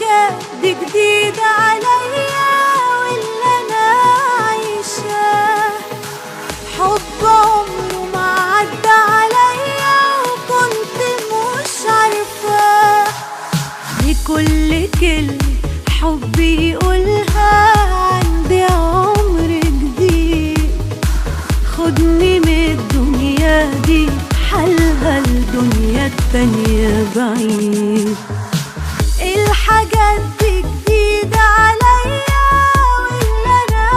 الدنيا دي جديدة عليا واللي أنا عايشاه حب عمره ما عدى عليا وكنت مش عارفاه. دي كل كلمة حب يقولها عندي عمر جديد. خدني من الدنيا دي حالها الدنيا التانية بعيد. الحاجات دي جديدة عليا واللي أنا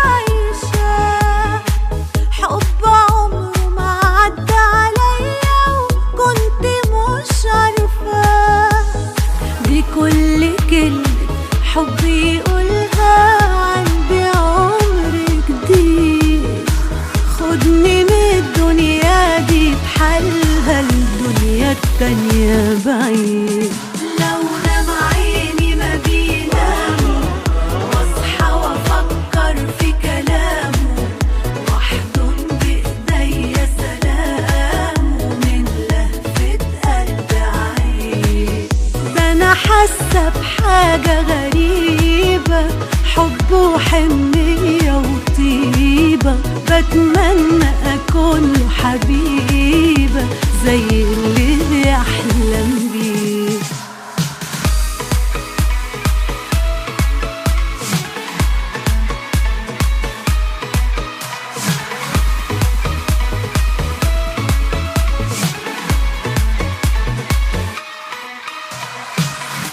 عايشاه حب عمره ما عدى عليا وكنت مش عارفاه. دي كل كلمة حب يقولها عندي عمر جديد. خدني من الدنيا دي بحالها الدنيا التانية بعيد. لو نام عيني ما بيناموا واصحى وافكر في كلامه واحضن بايديا سلامه من لهفة قلب عين. ده انا حاسة بحاجة غريبة حب وحنية وطيبة. بتمنى اكون له حبيبة زي اللي بيحلم بيه.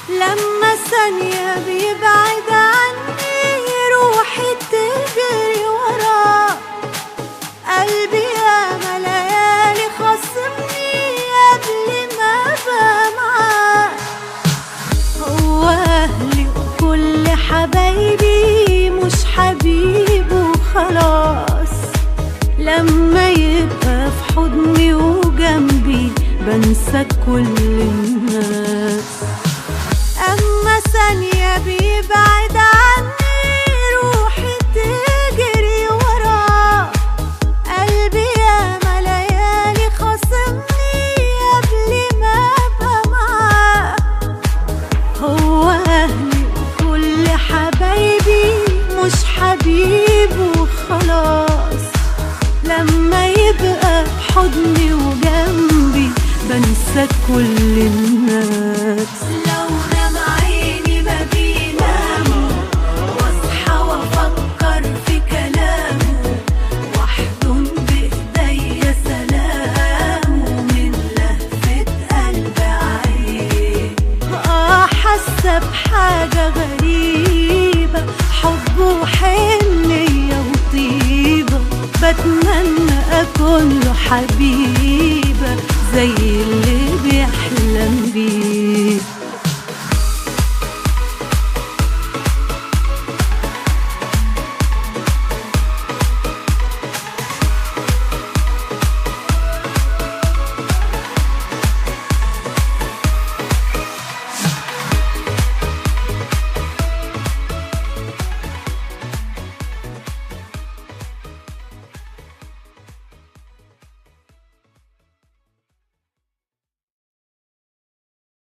لما ثانية بيبعد عني روحي تجري وراه. قلبي ياما ليالي خاصمني قبل ما ابقى معاه. هو اهلي وكل حبايبي مش حبيبه وخلاص. لما يبقى في حضني وجنبي بنسى كل الناس. اما ثانية بيبعد عني روحي تجري وراه. قلبي ياما ليالي خاصمني قبل ما ابقى معاه. هو اهلي وكل حبايبي مش حبيبه وخلاص. لما يبقى بحضني وجنبي بنسى كل الناس. لو نام عيني ما بيناموا واصحى وافكر في كلامه واحضن بايديا سلامه من لهفة قلب عين. حاسة بحاجة غريبة حب وحنية وطيبة. بتمنى اكون له حبيبة زي اللي بيحلم بيه.